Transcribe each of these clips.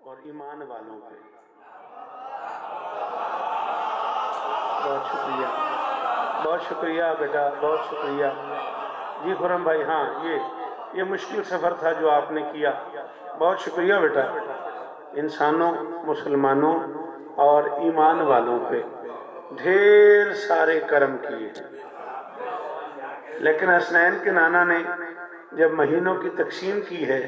और ईमान वालों पे। बहुत शुक्रिया, बहुत शुक्रिया बेटा, बहुत शुक्रिया जी खुरम भाई। हाँ, ये मुश्किल सफ़र था जो आपने किया, बहुत शुक्रिया बेटा। इंसानों, मुसलमानों और ईमान वालों पे ढेर सारे कर्म किए, लेकिन हसनैन के नाना ने जब महीनों की तकसीम की है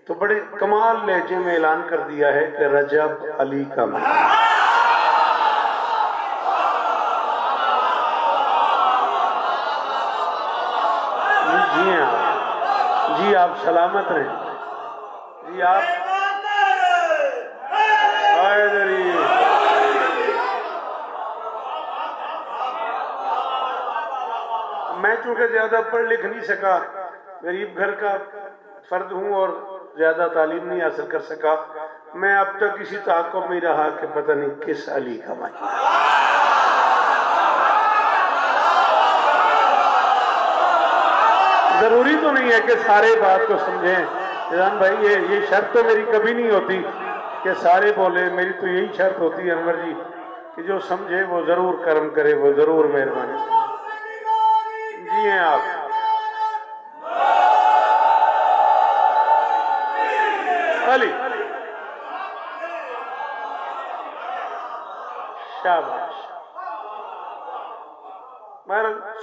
तो बड़े कमाल लहजे में ऐलान कर दिया है कि रजब अली का महीना। जी आप सलामत रहें जी। आप मैं चूंकि ज्यादा पढ़ लिख नहीं सका, गरीब घर का फर्द हूं और ज्यादा तालीम नहीं हासिल कर सका, मैं अब तक किसी ताक़ुब में रहा कि पता नहीं किस अली का महीना। जरूरी तो नहीं है कि सारे बात को समझें निजाम भाई, ये शर्त तो मेरी कभी नहीं होती कि सारे बोले। मेरी तो यही शर्त होती है अनवर जी कि जो समझे वो जरूर कर्म करे, वो जरूर मेहरबानी। जी हैं आप। अली शाबाश।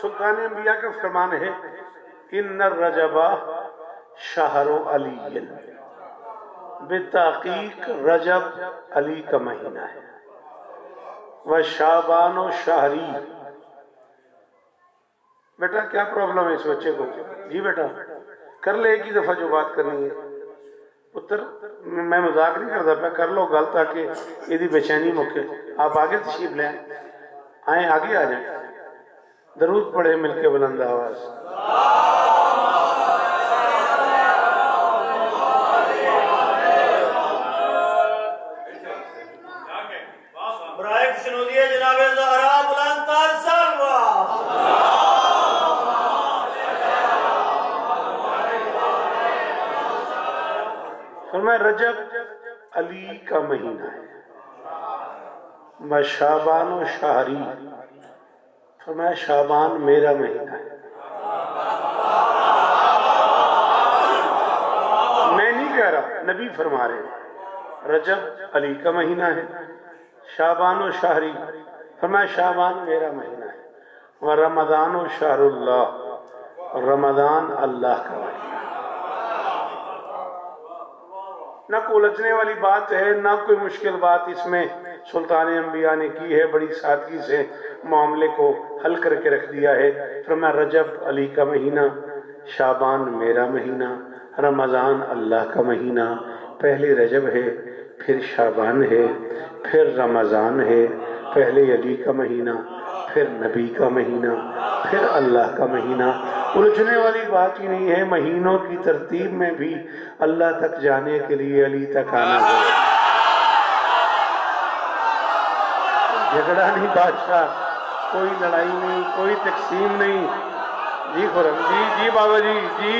सुल्तान अंबिया का फरमान है, इन्नर रजबा शहरो अली, बेताकीक रजब अली का महीना है, वह शाबानो शहरी। बेटा क्या प्रॉब्लम है इस बच्चे को? जी बेटा कर ले एक ही दफा जो बात करनी है पुत्र, मैं मजाक नहीं करता पे, कर लो गल ताकि यदि बेचैनी मुके। आप आगे तशरीफ ले आए, आगे आ जाए, दरूद पढ़े मिलके बुलंद आवाज। फरमाया रजब अली का महीना है, मैं शाबान और शाहरी। फरमाया शाबान मेरा महीना है। मैं नहीं कह रहा, नबी फरमा रहे रजब अली का महीना है, शाबान और शाहरी। फरमाया शाबान मेरा महीना है, वह रमजान और शाहरुल्लाह, रमजान अल्लाह का महीना। ना कोई उलझने वाली बात है, ना कोई मुश्किल बात इसमें सुल्तान अंबिया ने की है, बड़ी सादगी से मामले को हल करके रख दिया है। फरमाया रजब अली का महीना, शाबान मेरा महीना, रमजान अल्लाह का महीना। पहले रजब है, फिर शाबान है, फिर रमजान है, पहले अली का महीना, फिर नबी का महीना, फिर अल्लाह का महीना। उलझने वाली बात ही नहीं है। महीनों की तरतीब में भी अल्लाह तक जाने के लिए अली तक आना है। झगड़ा नहीं बादशाह, कोई लड़ाई नहीं, कोई तकसीम नहीं। जी खुरम जी, जी बाबा जी, जी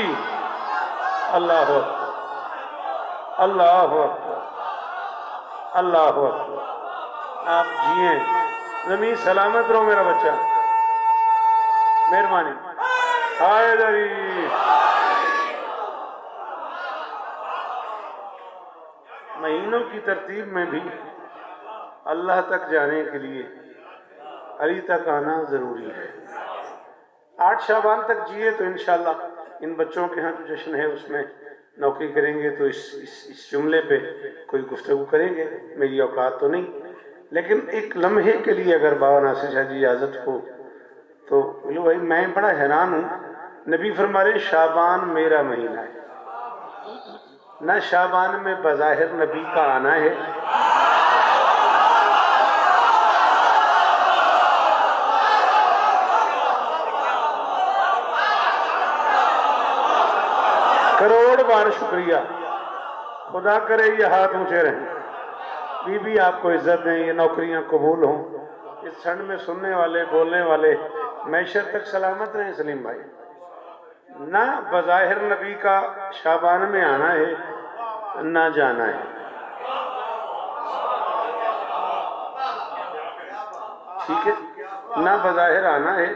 अल्लाह हो, अल्लाह हो, अल्लाह हो। आप जिए, जमीन सलामत रहो मेरा बच्चा, मेहरबानी। हायदरी महीनों की तरतीब में भी अल्लाह तक जाने के लिए अली तक आना जरूरी है। 8 शाबान तक जिए तो इंशाल्लाह इन बच्चों के यहाँ जो जश्न है उसमें नौकरी करेंगे तो इस जुमले पे कोई गुफ्तगू करेंगे। मेरी औकात तो नहीं, लेकिन एक लम्हे के लिए अगर बाबा नासिर शाह जी इजाजत हो तो बोलो भाई। मैं बड़ा हैरान हूँ, नबी फरमा रहे शाबान मेरा महीना है, न शाबान में बज़ाहिर नबी का आना है, करोड़ बार शुक्रिया। खुदा करे ये हाथ ऊंचे रहें, बीबी आपको इज्जत दें, ये नौकरियां कबूल हों, इस ठंड में सुनने वाले बोलने वाले मैशर तक सलामत रहें। सलीम भाई, ना बज़ाहिर नबी का शाबान में आना है ना जाना है। ठीक है, ना बज़ाहिर आना है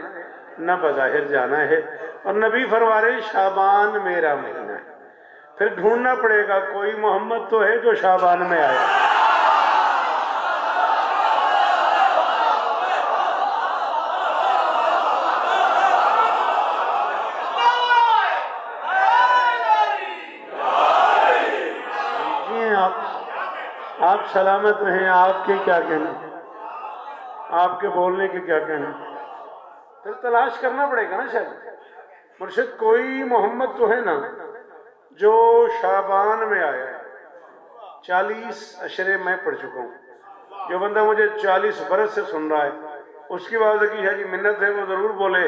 ना बज़ाहिर जाना है। और नबी फरमा रहे शाबान मेरा महीना है। फिर ढूंढना पड़ेगा कोई मोहम्मद तो है जो शाबान में आया। आप सलामत रहें, आपके क्या कहने, आपके बोलने के क्या कहने। फिर तलाश करना पड़ेगा ना शायद मुर्शिद कोई मोहम्मद तो है ना जो शाबान में आया है। 40 अशरे मैं पढ़ चुका हूँ। जो बंदा मुझे 40 बरस से सुन रहा है उसकी वादगी है कि मिन्नत है वो जरूर बोले,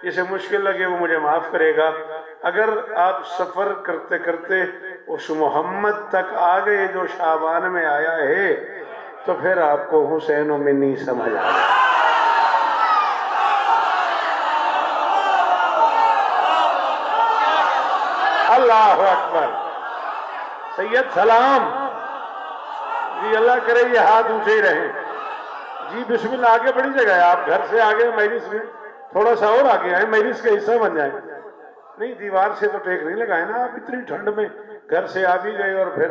जिसे मुश्किल लगे वो मुझे माफ करेगा। अगर आप सफर करते करते उस मोहम्मद तक आ गए जो शाबान में आया है तो फिर आपको हुसैन और मिन्नी समझ आए। अल्लाह अकबर। सैयद सलाम जी, अल्लाह करे ये हाथ ऊंचे ही रहे जी। बिस्मिल्लाह। आगे बड़ी जगह है, आप घर से आगे मजलिस में थोड़ा सा और आगे आए, मजलिस का हिस्सा बन जाए। नहीं दीवार से तो टेक नहीं लगाए ना आप, इतनी ठंड में घर से आ भी गए और फिर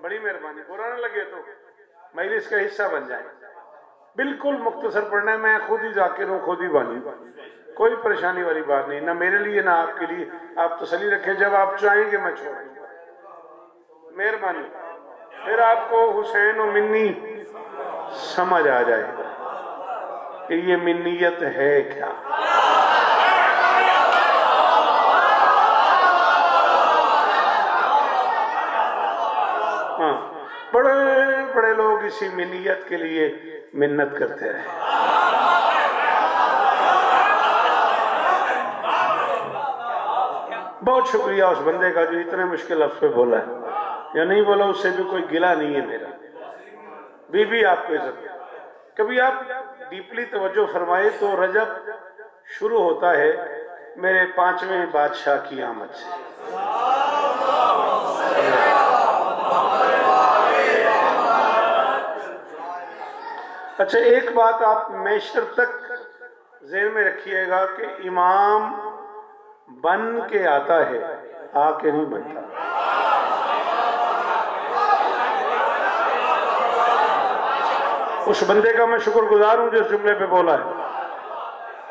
बड़ी मेहरबानी, बुरा ना लगे तो मजलिस का हिस्सा बन जाए। बिल्कुल मुख्तसर पढ़ना, मैं खुद ही जाकिर हूँ, खुद ही बानी, कोई परेशानी वाली बात नहीं, ना मेरे लिए ना आपके लिए। आप तसल्ली रखें, जब आप चाहेंगे मैं छोड़ दूंगा, मेहरबानी। फिर आपको हुसैन और मिन्नी समझ आ जाएगा कि ये मिन्नियत है क्या। हाँ, बड़े बड़े लोग इसी मिन्नियत के लिए मिन्नत करते रहे। बहुत शुक्रिया उस बंदे का जो इतने मुश्किल लफ्ज़ पे बोला है, या नहीं बोला उससे भी कोई गिला नहीं है मेरा। बीबी आपको इज्जत। कभी आप डीपली तवज्जो फरमाए तो रजब शुरू होता है मेरे 5वें बादशाह की आमद से। अच्छा, एक बात आप मैशर तक ज़हन में रखिएगा कि इमाम बन के आता है, आके नहीं बनता। उस बंदे का मैं शुक्रगुजार हूं जो इस जुमले पे बोला है,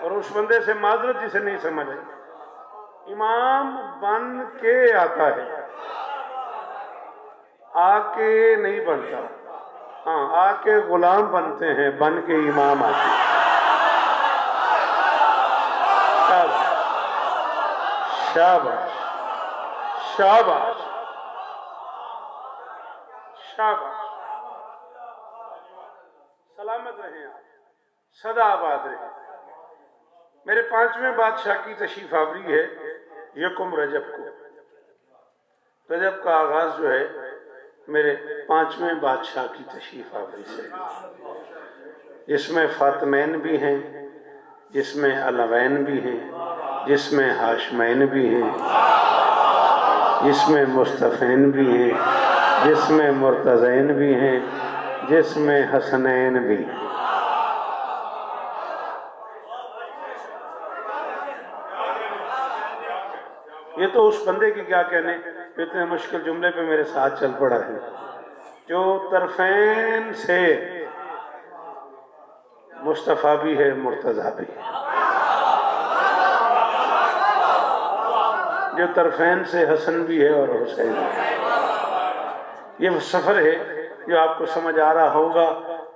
और उस बंदे से माजरत जिसे नहीं समझ आई। इमाम बन के आता है, आके नहीं बनता। हाँ, आके गुलाम बनते हैं, बन के इमाम आते हैं। शाबाश शाबाश शाबाश। सलामत रहे आप, सदा आबाद रहे। मेरे 5वें बादशाह की तशरीफ आवरी है यकुम रजब को। रजब का आगाज जो है मेरे 5वें बादशाह की तशरीफ आवरी से, जिसमें फातिमैन भी हैं, जिसमें अलवैन भी हैं, जिसमें हाशमैन भी हैं, जिसमें मुस्तफ़ैन भी हैं, जिसमें मुर्तज़ैन भी हैं, जिसमें हसनैन भी। ये तो उस बंदे की क्या कहने, इतने मुश्किल जुमले पे मेरे साथ चल पड़ा है, जो तरफैन से मुस्तफ़ा भी है, मुर्तज़ा भी है। जो तरफैन से हसन भी है और हुसैन भी है। ये वो सफर है जो आपको समझ आ रहा होगा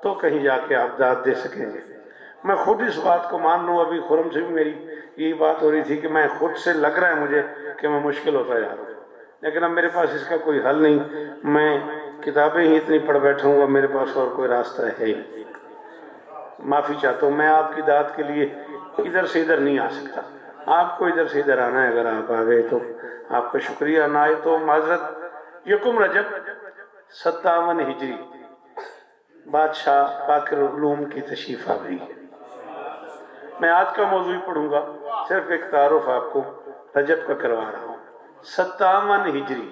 तो कहीं जाके आप दाद दे सकेंगे। मैं खुद इस बात को मान लूँ, अभी खुरम से भी मेरी यही बात हो रही थी कि मैं खुद से लग रहा है मुझे कि मैं मुश्किल होता जा रहा हूँ, लेकिन अब मेरे पास इसका कोई हल नहीं। मैं किताबें ही इतनी पढ़ बैठा हूँ, अब मेरे पास और कोई रास्ता है ही। माफ़ी चाहता हूँ, मैं आपकी दाद के लिए इधर से इधर नहीं आ सकता। आपको इधर से इधर आना है, अगर आप आ गए तो आपका शुक्रिया, ना आए तो माजरत। यकुम रजब 57 हिजरी बादशाह बाकिर उलूम की तशरीफ आवरी है। मैं आज का मौजू पढ़ूंगा, सिर्फ एक तारुफ आपको रजब का करवा रहा हूँ। 57 हिजरी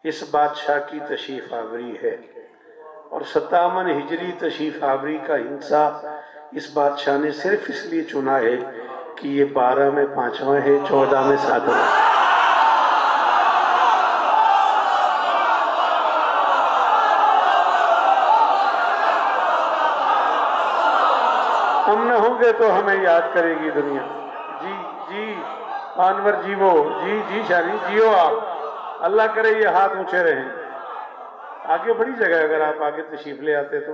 इस बादशाह की तशरीफ आवरी है, और 57 हिजरी तशरीफ आवरी का हिंसा इस बादशाह ने सिर्फ इसलिए चुना है कि ये 12 में 5वां है, 14 में 7वां है। हम न होंगे तो हमें याद करेगी दुनिया। जी जी अनवर जीवो, जी जी शानी जियो आप। अल्लाह करे ये हाथ ऊंचे रहें। आगे बड़ी जगह, अगर आप आगे तशरीफ ले आते तो।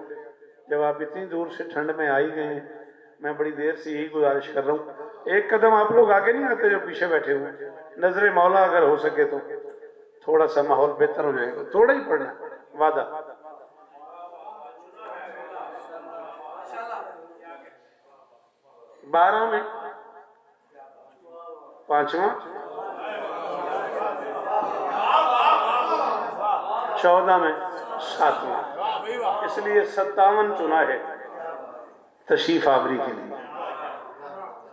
जब आप इतनी दूर से ठंड में आ ही गए हैं, मैं बड़ी देर से यही गुजारिश कर रहा हूँ, एक कदम आप लोग आगे नहीं आते जो पीछे बैठे हुए। नजरे मौला अगर हो सके तो थोड़ा सा माहौल बेहतर हो जाएगा। थोड़ा ही पढ़ना, वादा। 12 में 5वां, 14 में 7वां, इसलिए 57 चुना है तशरीफ आवरी के लिए।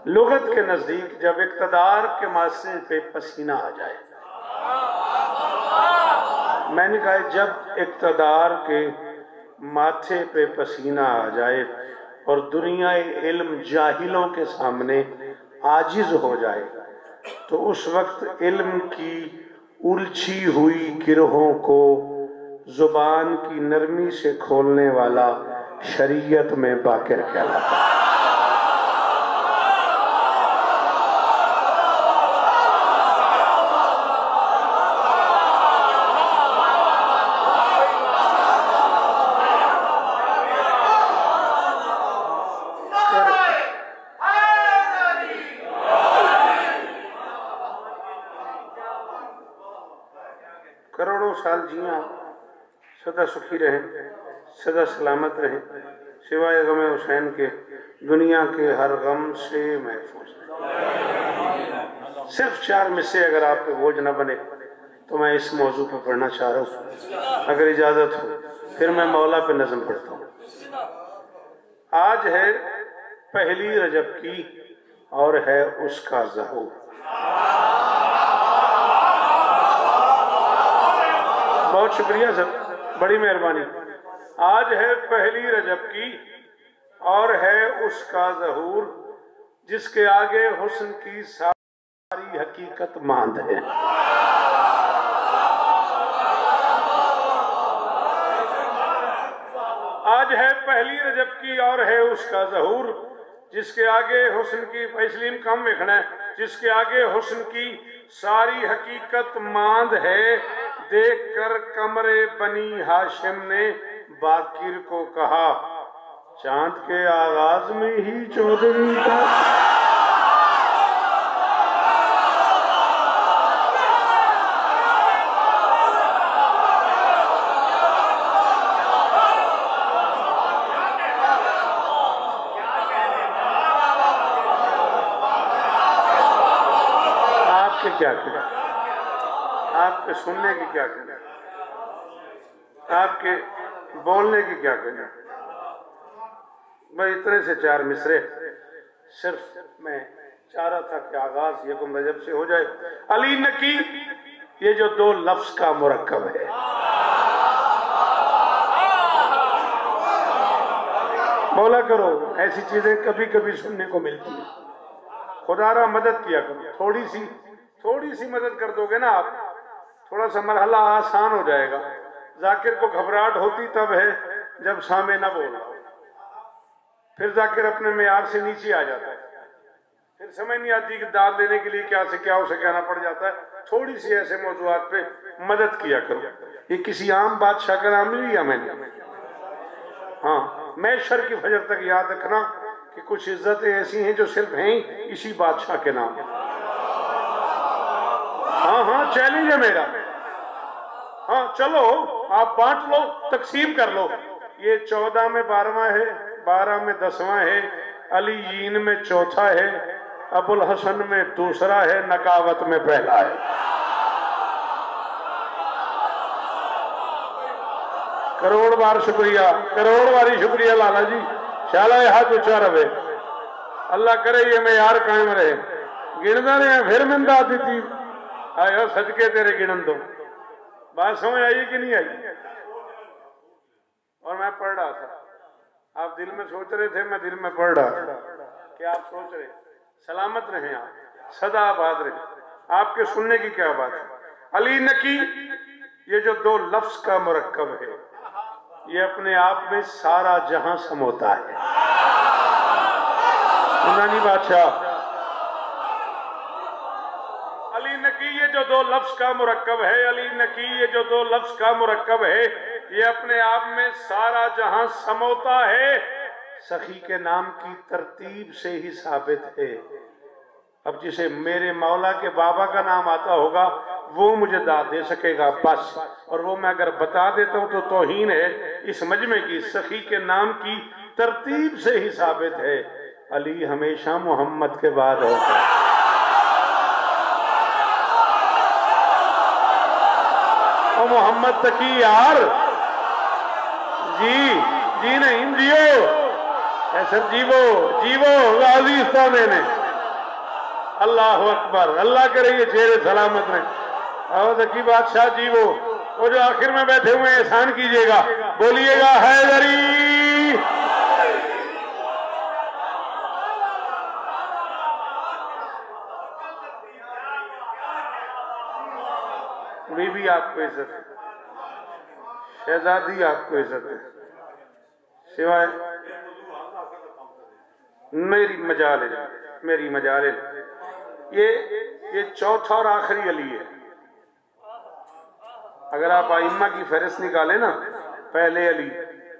लुगत के नजदीक जब इक्तदार के माथे पे पसीना आ जाए, मैंने कहा जब इक्तदार के माथे पे पसीना आ जाए और दुनिया इल्म जाहिलों के सामने आजिज हो जाए, तो उस वक्त इल्म की उलझी हुई गिरोहों को जुबान की नरमी से खोलने वाला शरीयत में बाकिर कहलाता है। करोड़ों साल जिया, सदा सुखी रहें, सदा सलामत रहें, सिवाय गम हुसैन के दुनिया के हर गम से महफूज रहें। सिर्फ 4 मिसरे अगर आप पे बोझ न बने तो मैं इस मौजू पर पढ़ना चाह रहा हूँ, अगर इजाजत हो। फिर मैं मौला पे नज़म पढ़ता हूँ। आज है पहली रजब की और है उसका ज़हूर। बहुत शुक्रिया सर, बड़ी मेहरबानी। आज है पहली रजब की और है उसका ज़हूर, जिसके आगे हुस्न की सारी हकीकत मांद है। आज है पहली रजब की और है उसका ज़हूर, जिसके आगे हुस्न की फैसलीम कम देखना है, जिसके आगे हुस्न की सारी हकीकत मांद है। देखकर कमरे बनी हाशिम ने बाकिर को कहा, चांद के आगाज में ही चौधरी का। आपके क्या करें, आपके सुनने की क्या करें, आपके बोलने की क्या करें। भाई इतने से 4 मिसरे सिर्फ मैं चाह रहा था कि आगाज यकुम रजब से हो जाए। अली नकी ये जो 2 लफ्ज का मुरक्कब है, बोला करो, ऐसी चीजें कभी कभी सुनने को मिलती है। खुदारा मदद किया करो, थोड़ी सी मदद कर दोगे ना आप, थोड़ा सा मरहला आसान हो जाएगा। जाकिर को घबराहट होती तब है जब सामे ना बोला, फिर जाकिर अपने मेयार से नीचे आ जाता है, फिर समझ नहीं आती कि दाद देने के लिए क्या से क्या उसे कहना पड़ जाता है। थोड़ी सी ऐसे मौजूआत पे मदद किया करो। ये किसी आम बादशाह का नाम नहीं लिया मैंने। हाँ, मैशर की फजर तक याद रखना कि कुछ इज्जतें ऐसी हैं जो सिर्फ हैं इसी बादशाह के नाम। हाँ, चैलेंज है मेरा। हाँ चलो, आप बांट लो, तकसीम कर लो। ये 14 में 12वां है, 12 में 10वां है, अलीयीन में चौथा है, अबुल हसन में दूसरा है, नकावत में पहला है। करोड़ बार शुक्रिया, करोड़ बारी शुक्रिया लाला जी। शाला हाथ ऊंचा रहे, अल्लाह करे ये मैं यार कायम रहे। गिनदा ने फिर मिंदा दी थी, आयो सदके तेरे गिनन दो। बात समझ आई कि नहीं आई? और मैं पढ़ रहा था, आप दिल में सोच रहे थे, मैं दिल में पढ़ रहा कि आप सोच रहे। सलामत रहें आप, सदा आबाद रहें। आपके सुनने की क्या बात है। अली नकी ये जो दो लफ्ज का मुरक्कब है, ये अपने आप में सारा जहां समोता है। यूनानी बादशाह अली नकी ये जो दो लफ्ज का मुरक्कब है, अली नकी ये जो दो लफ्ज का मुरक्कब है, ये अपने आप में सारा जहां समोता है। सखी के नाम की तरतीब से ही साबित है। अब जिसे मेरे मौला के बाबा का नाम आता होगा वो मुझे दाद दे सकेगा बस, और वो मैं अगर बता देता हूं तो तौहीन है इस मजमे की। सखी के नाम की तरतीब से ही साबित है। अली हमेशा मोहम्मद के बाद होगा। और मोहम्मद तकी यार जी नहीं जियो ऐसा जीवो जीवो गाज़ीस्तान ने। अल्लाह अकबर, अल्लाह करे ये चेहरे सलामत रहे। और तकी बादशाह जीवो, वो जो आखिर में बैठे हुए एहसान कीजिएगा, बोलिएगा हैदरी। बीवी आपको इज्जत है, शहजादी आपको इज्जत है, सिवाय मेरी मजाल ये चौथा और आखिरी अली है। अगर आप आइम्मा की फहरिस्त निकालें ना, पहले अली,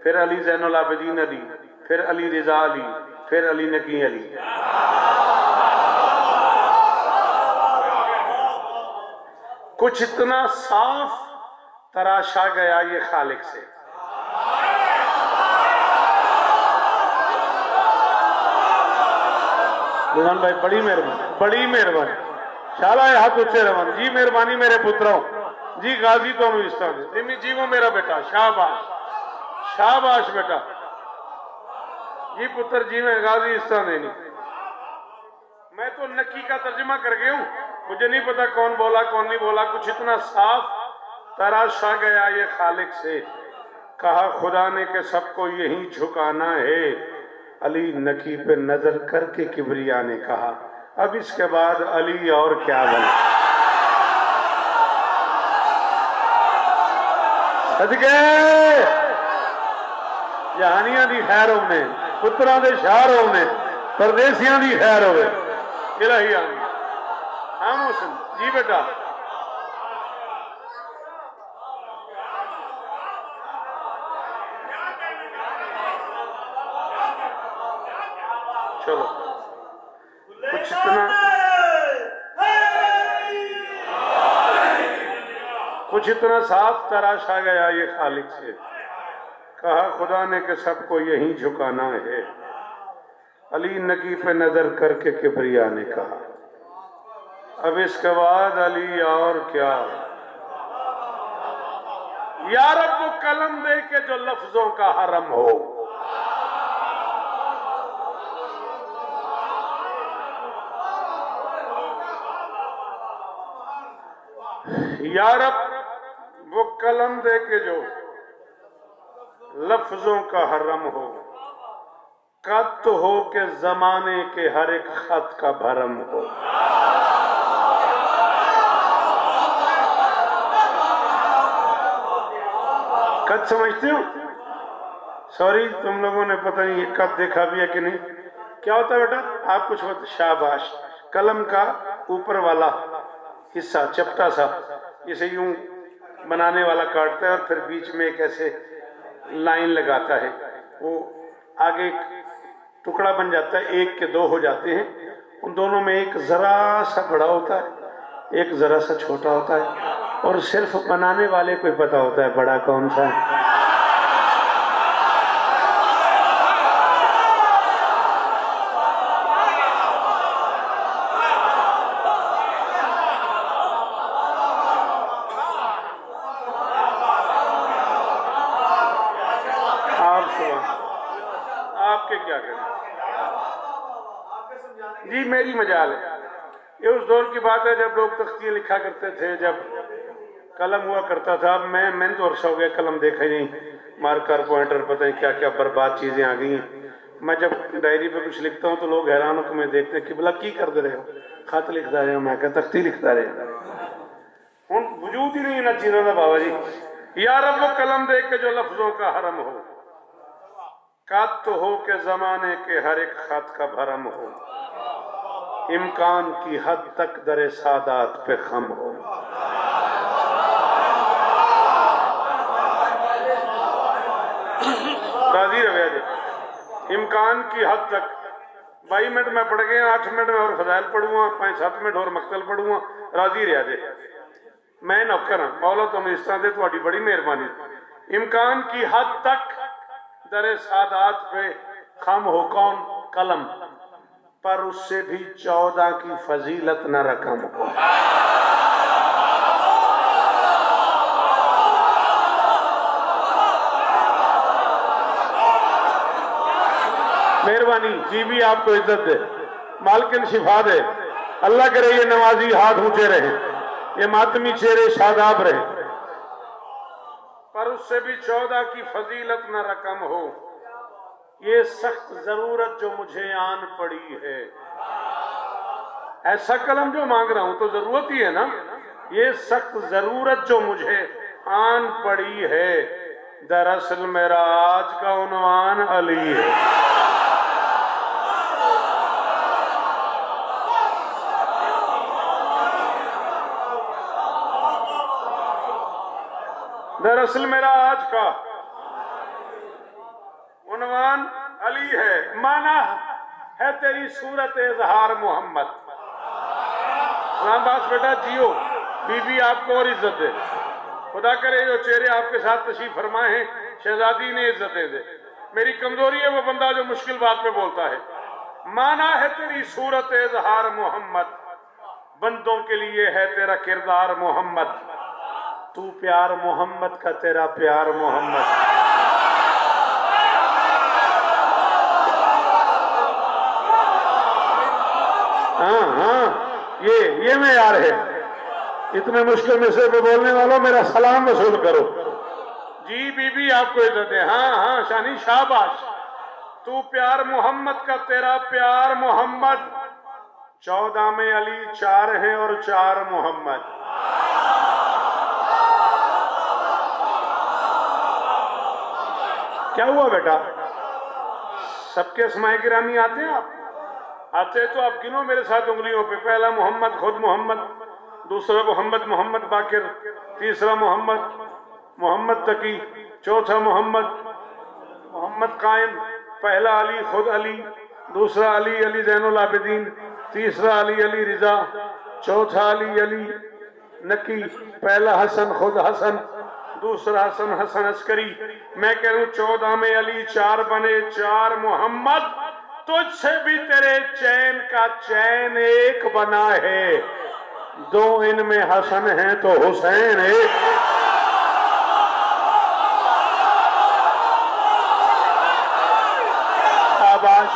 फिर अली ज़ैनुल आबिदीन अली, फिर अली रिजा अली, फिर अली नकी अली। कुछ इतना साफ तराशा गया ये खालिक से। गुलाम भाई बड़ी मेहरबानी शाला हाथ उच्चे रवन जी, मेहरबानी मेरे पुत्रों जी। गाजी तो इस तरह जी वो मेरा बेटा, शाबाश शाबाश बेटा जी, पुत्र जी में गाजी इस तरह देनी। मैं तो नकी का तर्जुमा कर गया हूं, मुझे नहीं पता कौन बोला कौन नहीं बोला। कुछ इतना साफ तराशा गया ये खालिक से, कहा खुदा ने कि सबको यही झुकाना है। अली नकी पे नजर करके किबरिया ने कहा, अब इसके बाद अली और क्या बने। सदके जहानिया दी खैर होने, पुत्रां दे शार होने, परदेसियां दी खैर होवे। इलाही आमीन। हाँ मोहसिन जी बेटा, चलो कुछ इतना साफ तराशा गया ये खालिक से, कहा खुदा ने कि सबको यही झुकाना है। अली नकी पे नजर करके किबरिया ने कहा, अब इसके बाद अली और क्या। या रब वो कलम दे के जो लफ्जों का हरम हो। या रब वो कलम दे के जो लफ्जों का हरम हो, कत हो के जमाने के हर एक खत का भरम हो। कत समझते हो? सॉरी तुम लोगों ने पता नहीं कत देखा भी है कि नहीं। क्या होता है बेटा, आप कुछ बता। शाबाश, कलम का ऊपर वाला हिस्सा चपटा सा, इसे यूं बनाने वाला काटता है और फिर बीच में एक ऐसे लाइन लगाता है, वो आगे टुकड़ा बन जाता है। एक के दो हो जाते हैं, उन दोनों में एक जरा सा बड़ा होता है, एक जरा सा छोटा होता है, और सिर्फ बनाने वाले को पता होता है बड़ा कौन सा है। आपके क्या करें जी, मेरी मजाल है। ये उस दौर की बात है जब लोग तख्तियां लिखा करते थे, जब कलम हुआ करता था। अब मैंने तो अर्सा हो गया कलम देखा ही नहीं, मार्कर पॉइंटर पता नहीं क्या क्या बर्बाद चीजें आ गई हैं। मैं जब डायरी पे कुछ लिखता हूँ तो लोग हैरान होकर मैं देखते हैं कि भला की कर दे रहे हो, खत लिखता रहे हो, मैं क्या तख्ती लिखता रहे हूँ, वजूद ही नहीं ना चीजों का बाबा जी। या रब वो कलम देख के जो लफ्जों का हरम हो, कात तो हो के जमाने के हर एक खत का भरम हो, इम्कान की हद तक दरे सादात पे खम हो। राजी रहे जी, इम्कान की हद तक 22 मिनट में पढ़ गए, 8 मिनट में और फजाइल पढ़ूंगा, 5-7 मिनट और मक्तल पढ़ूंगा। राजी रहा जे, मैं नौकर हाँ, मौला तुम इस तरह दे, तुम्हारी बड़ी मेहरबानी। इम्कान की हद तक दरे सादात पे खम हो, कौन? कलम, पर उससे भी 14 की फजीलत न रकम हो। मेहरबानी जी भी आपको इज्जत दे, मालकिन शिफा दे, अल्लाह करे ये नमाजी हाथ ऊंचे रहे, ये मातमी चेहरे शादाब रहे, पर उससे भी 14 की फजीलत न रकम हो। ये सख्त जरूरत जो मुझे आन पड़ी है, ऐसा कलम जो मांग रहा हूं तो जरूरत ही है ना। ये सख्त जरूरत जो मुझे आन पड़ी है, दरअसल मेरा आज का उन्वान अली है। दरअसल मेरा आज का उन्वान अली है, माना है तेरी सूरत इजहार मोहम्मद। रामदास बेटा जियो, बीबी आपको और इज्जत दे, खुदा करे जो चेहरे आपके साथ तशरीफ फरमाए हैं शहजादी ने इज्जतें दे। मेरी कमजोरी है वो बंदा जो मुश्किल बात पे बोलता है। माना है तेरी सूरत इजहार मोहम्मद, बंदों के लिए है तेरा किरदार मोहम्मद। तू प्यार मोहम्मद का, तेरा प्यार मोहम्मद। हाँ, ये मेयार है। इतने मुश्किल मिसरे पे बोलने वालों मेरा सलाम वसूल करो। जी बीबी आपको इज्जत है। हाँ शानी शाबाश। तू प्यार मोहम्मद का, तेरा प्यार मोहम्मद। 14 में अली 4 हैं और 4 मोहम्मद। क्या हुआ बेटा, सबके अस्माए गिरामी आते हैं आप? आते तो आप गिनो मेरे साथ उंगलियों पे। पहला मोहम्मद खुद मोहम्मद, दूसरा मोहम्मद बाकिर, तीसरा मोहम्मद तकी, चौथा मोहम्मद कायम। पहला अली खुद अली, दूसरा अली जैनुल आबिदीन, तीसरा अली रिजा, चौथा अली नकी। पहला हसन खुद हसन, दूसरा हसन अस्करी। मैं कह रहा हूं 14 में अली 4 बने, 4 मोहम्मद। तुझसे भी तेरे चैन का चैन एक बना है, 2 इनमें हसन है तो हुसैन एक। शाबाश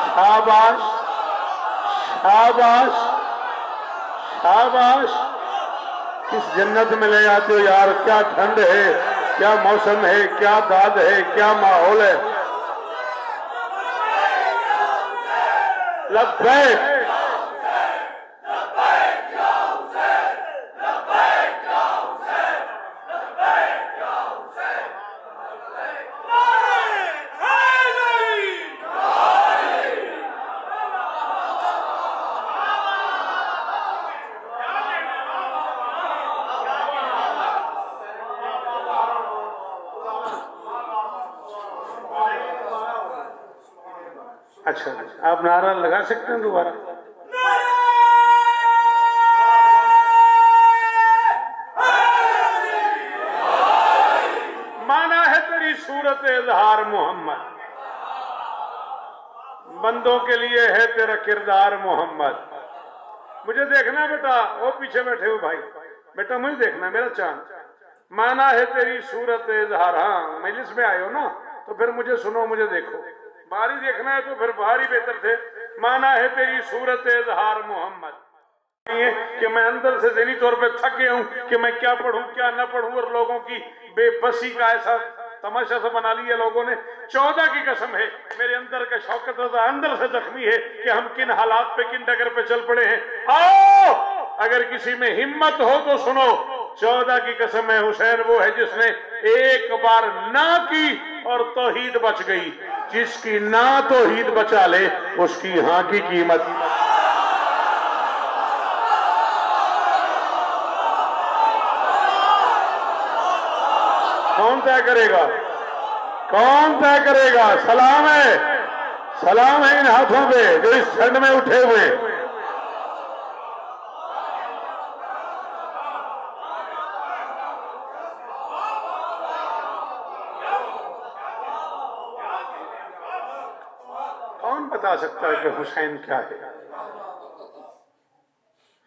शाबाश शाबाश शाबाश। किस जन्नत में ले जाते हो यार, क्या ठंड है, क्या मौसम है, क्या दाद है, क्या माहौल है। लब्बैक अच्छा, आप नारा लगा सकते हैं दोबारा? माना है तेरी सूरत इजहार मोहम्मद, बंदों के लिए है तेरा किरदार मोहम्मद। मुझे देखना बेटा, वो पीछे बैठे हो भाई, बेटा मुझे देखना, मेरा चांद। माना है तेरी सूरत इजहार। हाँ मजलिस में आए हो ना, तो फिर मुझे सुनो, मुझे देखो। बाहर ही देखना है तो फिर बाहर ही बेहतर थे। माना है तेरी सूरत इजहार मोहम्मद। कि मैं अंदर से ज़हनी तौर पे थक गया हूं कि मैं क्या पढ़ूं क्या ना पढ़ूं, और लोगों की बेबसी का ऐसा तमाशा सा बना लिया लोगों ने। 14 की कसम है, मेरे अंदर का शौकत रज़ा अंदर से जख्मी है कि हम किन हालात पे, किन डगर पे चल पड़े हैं। आओ, अगर किसी में हिम्मत हो तो सुनो, 14 की कसम है, हुसैन वो है जिसने एक बार ना की और तौहीद बच गई। जिसकी ना तौहीद बचा ले उसकी हाँ की कीमत। कौन तय करेगा? कौन तय करेगा? सलाम है इन हाथों पे जो इस ठंड में उठे हुए। कौन बता सकता है कि हुसैन क्या है?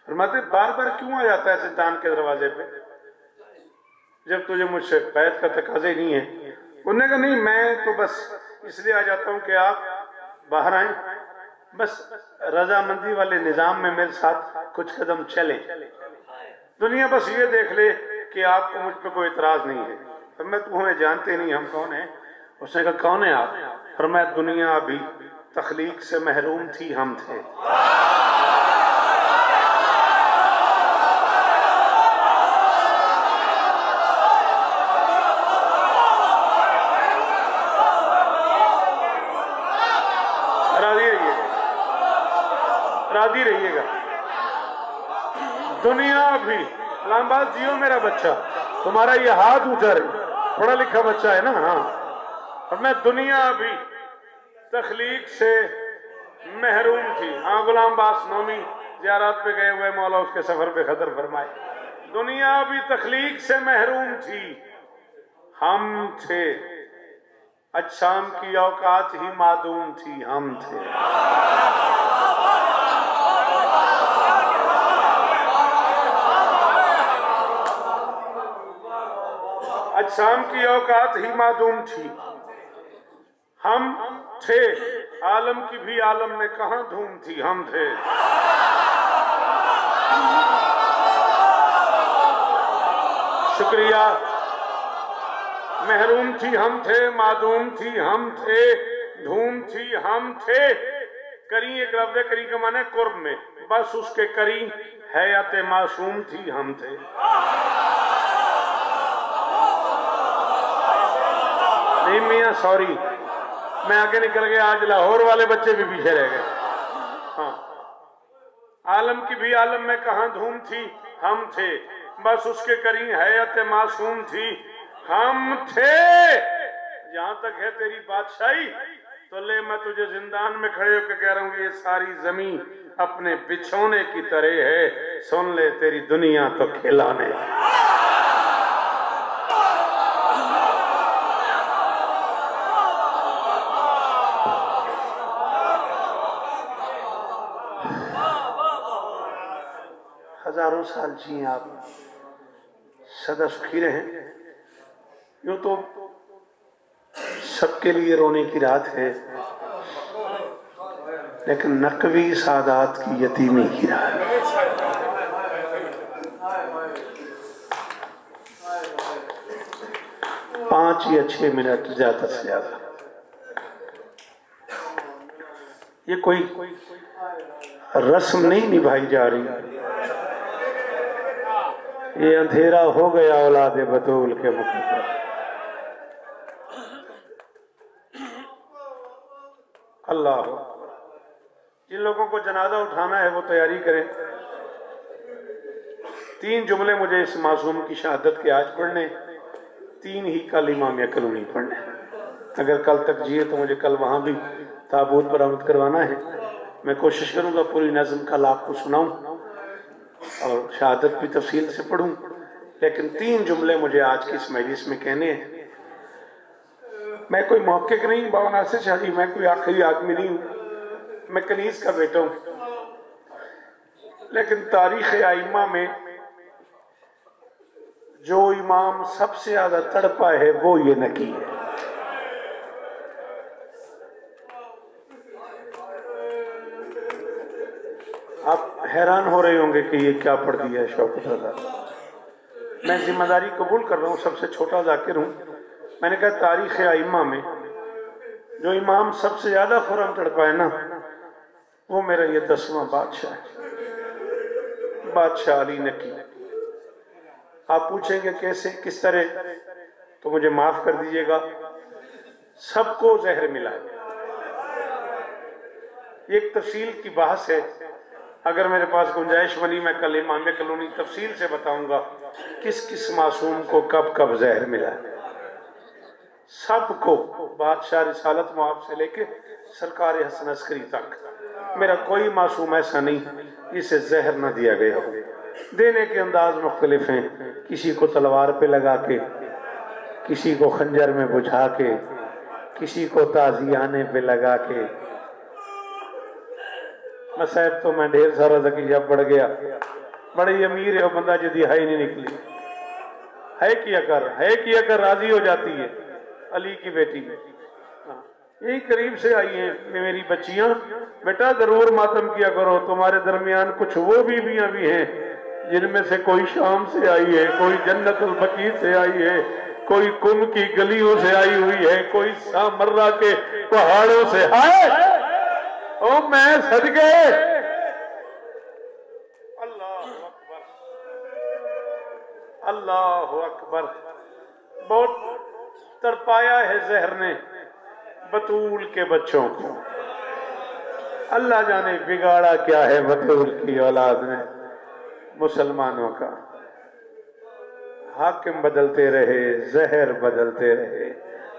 फरमाते बार बार क्यों आ जाता है सिद्धांत के दरवाजे पे जब तुझे मुझसे बैत का तकाजे नहीं है? उन्होंने कहा नहीं, मैं तो बस इसलिए आ जाता हूं कि आप बाहर आए, बस रजामंदी वाले निजाम में मेरे साथ कुछ कदम चले, दुनिया बस ये देख ले कि आपको मुझ पर कोई इतराज नहीं है। तो मैं तुम्हें जानते नहीं, हम कौन है? उसने कहा कौन है आप? पर मैं दुनिया अभी तखलीक से महरूम थी, हम थे। राजी रहिएगा। दुनिया भी लांबाज जियो मेरा बच्चा, तुम्हारा ये हाथ ऊंचा रहे, पढ़ा लिखा बच्चा है ना। हाँ, और मैं दुनिया भी तखलीक से महरूम थी। हाँ, गुलाम बास नौमी ज़ियारत पे गए हुए मौला उसके सफर पे खतर फरमाए। दुनिया भी तखलीक से महरूम थी, हम थे। अजसाम की औकात ही मादूम थी, हम थे। अजसाम की औकात ही मादूम थी, हम थे। आलम की भी आलम में कहां धूम थी, हम थे। शुक्रिया। महरूम थी हम थे, मादूम थी हम थे, धूम थी हम थे। करी एक लफ्ज़ करी का माने कुर्ब में, बस उसके करी हयात मासूम थी, हम थे। नहीं मियाँ सॉरी, मैं आगे निकल गया, आज लाहौर वाले बच्चे भी पीछे रह गए। हाँ, आलम की भी आलम में कहां धूम थी, हम थे। बस उसके करी हयात मासूम थी, हम थे। जहां तक है तेरी बादशाही तो ले, मैं तुझे जिंदान में खड़े होकर कह रहा हूं कि ये सारी जमीन अपने बिछोने की तरह है, सुन ले तेरी दुनिया तो खिलाने। हजारों साल जिए आप, सदा सुखी रहे। यूं तो सबके लिए रोने की रात है, लेकिन नकवी सादात की यतीमी की रात। पांच या 6 मिनट ज्यादा से ज्यादा। ये कोई रस्म नहीं निभाई जा रही, ये अंधेरा हो गया औलादे बतूल के मुख पर। अल्लाह, जिन लोगों को जनाजा उठाना है वो तैयारी करें। 3 जुमले मुझे इस मासूम की शहादत के आज पढ़ने, 3 ही कल इमाम कलूनी पढ़ने। अगर कल तक जिए तो मुझे कल वहां भी ताबूत बरामद करवाना है। मैं कोशिश करूंगा पूरी नज़म कल आपको सुनाऊं और शहादत भी तफसील से पढ़ूं, लेकिन 3 जुमले मुझे आज की इस मजलिस में कहने हैं। मैं कोई मौक़िक़ नहीं, बाबा नासिर शाह जी, मैं कोई आखिरी आदमी नहीं हूं, मैं कनीज का बेटा हूं, लेकिन तारीख़ आइम्मा में जो इमाम सबसे ज्यादा तड़पा है वो ये नकी है। आप हैरान हो रहे होंगे कि ये क्या पढ़ दिया है शौकत रजा। मैं जिम्मेदारी कबूल कर रहा हूँ, सबसे छोटा जाकिर हूँ। मैंने कहा तारीख आइम्मा में जो इमाम सबसे ज्यादा खुरम चढ़ पाए ना, वो मेरा ये 10वां बादशाह है, बादशाह अली नकी। आप पूछेंगे कैसे, किस तरह, तो मुझे माफ कर दीजिएगा, सबको जहर मिला है। एक तफसील की बहस है, अगर मेरे पास गुंजाइश बनी मैं कल इमाम कलोनी तफसील से बताऊंगा किस किस मासूम को कब कब जहर मिला है। सबको, बादशाह रिसालत मुआब से लेके सरकार हसन अस्करी तक, मेरा कोई मासूम ऐसा नहीं जिसे जहर न दिया गया हो। देने के अंदाज मुख्तलिफ हैं, किसी को तलवार पे लगा के, किसी को खंजर में बुझा के, किसी को ताजियाने पे लगा के। मसैब तो मैं ढेर सारा जकीया पड़ गया, बड़े अमीर है बंदा जो दिहाई नहीं निकली है किया कर राजी हो जाती है। अली की बेटी यही करीब से आई हैं मेरी बच्चियां, बेटा जरूर मातम किया करो, तुम्हारे दरमियान कुछ वो बीवियां भी हैं जिनमें से कोई शाम से आई है, कोई जन्नतुल बकी से आई है, कोई कुम की गलियों से आई हुई है, कोई सामर्रा के पहाड़ों से आए। ओ मैं सदके, अल्लाह अकबर, अल्लाह अकबर। बहुत तरपाया है जहर ने बतूल के बच्चों को, अल्लाह जाने बिगाड़ा क्या है बतूल की औलाद ने। मुसलमानों का हाकिम बदलते रहे, जहर बदलते रहे,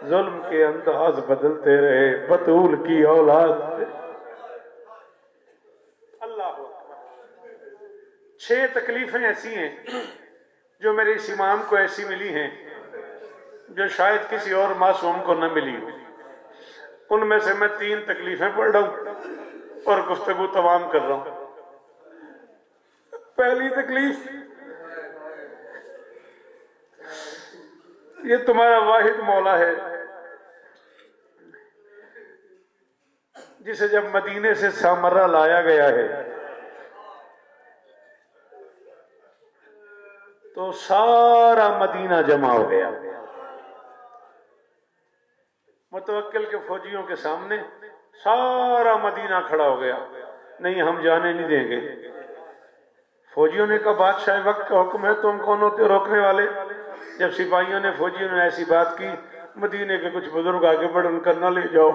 जुल्म के अंदाज बदलते रहे, बतूल की औलाद। अल्लाह अकबर। 6 तकलीफें ऐसी हैं जो मेरे इस इमाम को ऐसी मिली हैं जो शायद किसी और मासूम को न मिली हो। उनमें से मैं 3 तकलीफें पढ़ रहा हूं और गुफ्तगू तमाम कर रहा हूं। पहली तकलीफ, ये तुम्हारा वाहिद मौला है जिसे जब मदीने से सामर्रा लाया गया है तो सारा मदीना जमा हो गया। मुतवक्किल के फौजियों के सामने सारा मदीना खड़ा हो गया, नहीं हम जाने नहीं देंगे। फौजियों ने कहा बादशाह वक्त का हुक्म है, तुम कौन होते रोकने वाले। जब सिपाहियों ने, फौजियों ने ऐसी बात की, मदीने के कुछ बुजुर्ग आगे बढ़, उनका ना ले जाओ,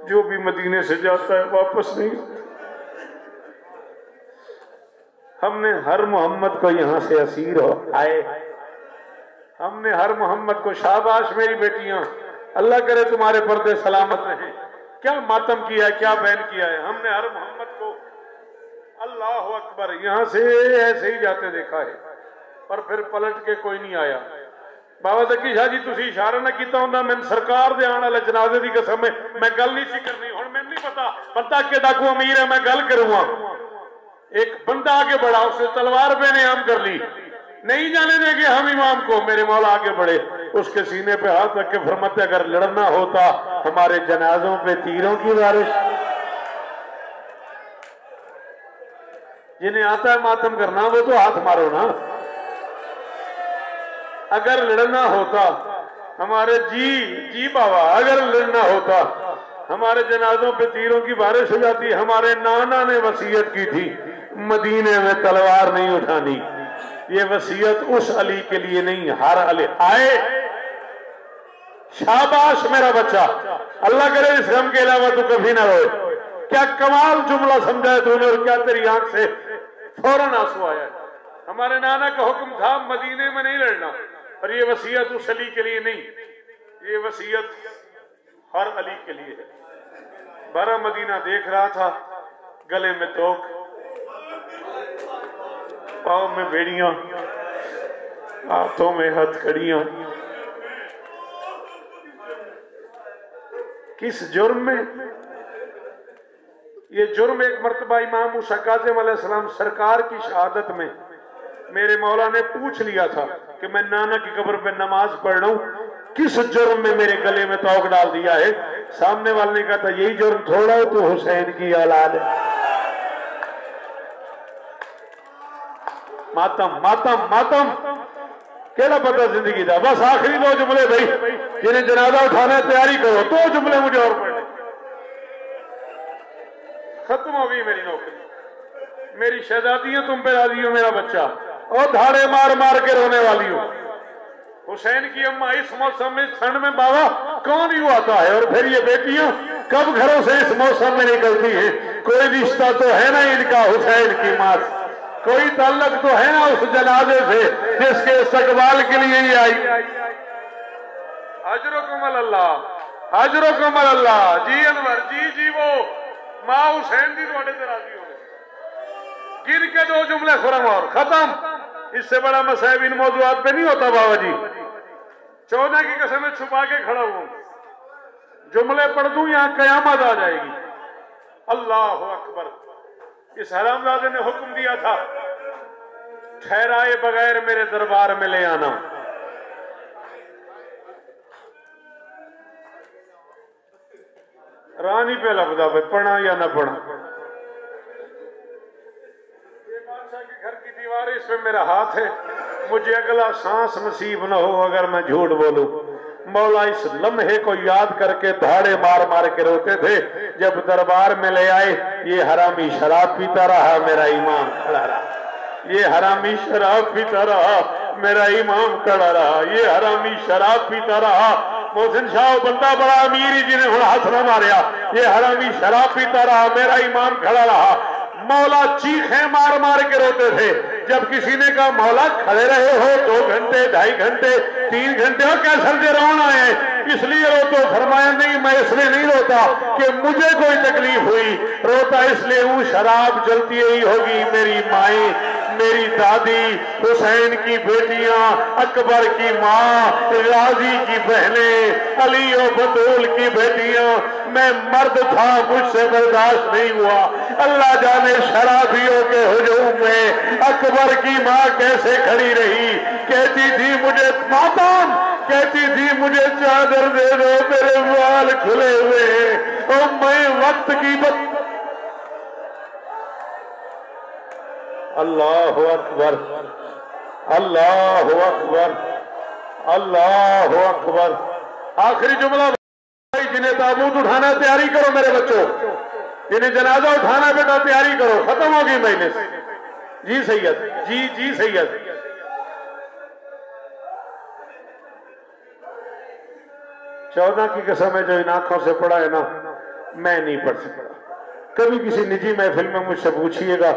जो भी मदीने से जाता है वापस नहीं। हमने हर मोहम्मद को यहाँ से असीर हो आए, हमने हर मोहम्मद को, शाबाश मेरी बेटियां, अल्लाह करे तुम्हारे पर्दे सलामत रहे। क्या मातम किया है, क्या बैन किया है। हमने हर मोहम्मद को, अल्लाह अकबर, यहां से ऐसे ही जाते देखा है और फिर पलट के कोई नहीं आया। बाबा जकी शाह जी तुसी इशारा ना किया होंदा, मैं सरकार दे आने वाले जनाजे की कसम है मैं गल नहीं सी करनी। हुण मैनूं नहीं पता बंदा केड़ा को अमीर है, मैं गल करूंगा। एक बंदा आगे बढ़ा, उसने तलवार बेनियाम कर ली, नहीं जाने देंगे हम इमाम को। मेरे मौला आगे बढ़े, उसके सीने पे हाथ रख के फरमाते अगर लड़ना होता हमारे जनाजों पे तीरों की बारिश। जिन्हें आता है मातम करना वो तो हाथ मारो ना। अगर लड़ना होता हमारे, जी बाबा, अगर लड़ना होता हमारे जनाजों पे तीरों की बारिश हो जाती। हमारे नाना ने वसीयत की थी मदीने में तलवार नहीं उठानी। ये वसीयत उस अली के लिए नहीं, हर अली आए। शाबाश मेरा बच्चा, अल्लाह करे इस गम के अलावा तू कभी ना रोए। क्या कमाल जुमला समझा है तूने, और क्या तेरी आंख से फौरन आंसू आया है। हमारे नाना का हुक्म था मदीने में नहीं लड़ना, और ये वसीयत उस अली के लिए नहीं, ये वसीयत हर अली के लिए है। बारा मदीना देख रहा था, गले में तोक, पाँव में बेड़ियां, हाथों में हथकड़ियां। किस जुर्म में? ये जुर्म एक मर्तबा इमाम मूसा काज़िम अलैहिस्सलाम सरकार की शहादत में मेरे मौला ने पूछ लिया था कि मैं नाना की कब्र पे नमाज पढ़ रहा हूं, किस जुर्म में मेरे गले में तोक डाल दिया है। सामने वाले ने कहा था यही जुर्म थोड़ा है, तो हुसैन की औलाद है। मातम मातम मातम केड़ा पता जिंदगी का। बस आखिरी 2 जुमले भाई, जिन्हें जनाजा उठाना है तैयारी करो। 2 जुमले मुझे और पढ़ने। खत्म हो गई मेरी नौकरी, मेरी शहजादियां तुम पे राजी हो, मेरा बच्चा और धाड़े मार मार के रोने वाली हो। हुसैन की अम्मा इस मौसम में ठंड में बाबा कौन ही आता है, और फिर ये बेटियां कब घरों से इस मौसम में निकलती हैं। कोई रिश्ता तो है ना इनका हुसैन की मां से, कोई ताल्लुक तो है ना उस जनाजे से जिसके इस्तकबाल के लिए ही आई। हजरुकुम अल्लाह, हजरुकुम अल्लाह। जी अनवर जी वो मां हुसैन दी थोड़े से राजी हो। गिन के 2 जुमले खुरम और खत्म। इससे बड़ा मसैब इन मौजूदात पे नहीं होता बाबा जी। 14 की कसम छुपा के खड़ा हूं, जुमले पढ़ दूं यहां कयामत आ जाएगी। अल्लाह अकबर। इस हरामजादे ने हुक्म दिया था ठहराए बगैर मेरे दरबार में ले आना। रानी पे लफजा पे पढ़ा या ना पढ़ा। ये बादशाह के घर की दीवार, इसमें मेरा हाथ है, मुझे अगला सांस नसीब न हो अगर मैं झूठ बोलूं। मौला इस लम्हे को याद करके धाड़े मार मार के रोते थे जब दरबार में ले आए। ये हरामी शराब पीता रहा, मेरा इमाम खड़ा रहा। ये हरामी शराब पीता रहा, मेरा इमाम खड़ा रहा। ये हरामी शराब पीता रहा। मोहसिन शाह बंदा बड़ा अमीर ही जिन्हें हुण हाथ न मारिया। ये हरामी शराब पीता रहा, मेरा इमाम खड़ा रहा। मौला चीखें मार मार के रोते थे। जब किसी ने कहा मौला खड़े रहे हो 2 घंटे 2.5 घंटे 3 घंटे और कैसर दे रोना है इसलिए रोतो। फरमाया नहीं, मैं इसलिए नहीं रोता कि मुझे कोई तकलीफ हुई, रोता इसलिए हूं शराब जलती ही होगी। मेरी माए, मेरी दादी, हुसैन की बेटियां, अकबर की माँ, गाजी की बहनें, अली और बतूल की बेटियां, मैं मर्द था मुझसे बर्दाश्त नहीं हुआ। अल्लाह जाने शराबियों के हुजूम में अकबर की माँ कैसे खड़ी रही। कहती थी मुझे मातम, कहती थी मुझे चादर दे दो, मेरे बाल खुले हुए और मैं वक्त की अल्लाह अकबर, अल्लाह अकबर, अल्लाह अकबर। आखिरी जुमला, जिन्हें ताबूत उठाना तैयारी करो मेरे बच्चों, जिन्हें जनाजा उठाना बेटा तैयारी करो। खत्म होगी महीने से। जी सैयद, जी सैयद। चौदह की कसम है जो इन आंखों से पढ़ा है ना, मैं नहीं पढ़ सकता। कभी किसी निजी महफिल में मुझसे पूछिएगा,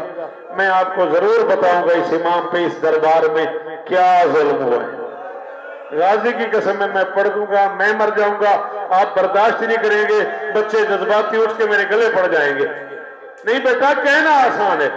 मैं आपको जरूर बताऊंगा इस इमाम पे, इस दरबार में क्या जुल्म हुआ है। गाजी की कसम में मैं पढ़ दूंगा, मैं मर जाऊंगा, आप बर्दाश्त ही नहीं करेंगे। बच्चे जज्बाती उठ के मेरे गले पड़ जाएंगे। नहीं बेटा, कहना आसान है।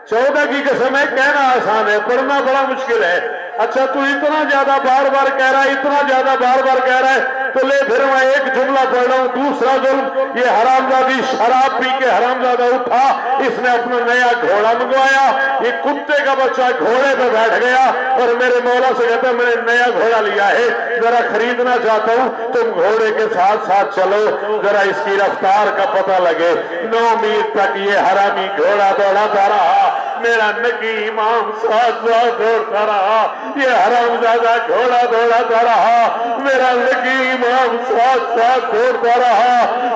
14 की कसम है, कहना आसान है, पढ़ना बड़ा मुश्किल है। अच्छा तू इतना ज्यादा बार बार कह रहा है, इतना ज्यादा बार बार कह रहा है, तो ले फिर मैं एक जुमला पढ़ रहा हूं। दूसरा जुल्म, ये हरामजादी शराब पी के हरामजादा उठा, इसने अपना नया घोड़ा मंगवाया। ये कुत्ते का बच्चा घोड़े पे बैठ गया और मेरे मौला से कहता है मैंने नया घोड़ा लिया है, जरा खरीदना चाहता हूं, तुम घोड़े के साथ साथ चलो, जरा इसकी रफ्तार का पता लगे। 9 मील तक ये हरामी घोड़ा दौड़ाता रहा, मेरा नकी इमाम साथ दौड़ता रहा। ये हरामजादा घोड़ा दौड़ाता रहा, मेरा नकी इमाम साथ दौड़ता रहा।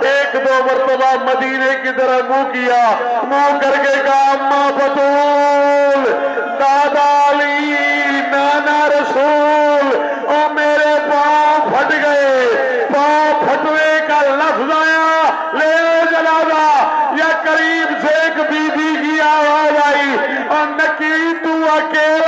1-2 मरतबा मदीने की तरफ मुंह किया, मुंह करके कहा अम्मा बतूल, दादा अली, नाना रसूल, और मेरे पांव फट गए। पांव फटने का लफ्ज आया, ले जनाजा, या करीब से एक बीबी की आवाज आई और नकी तू अकेले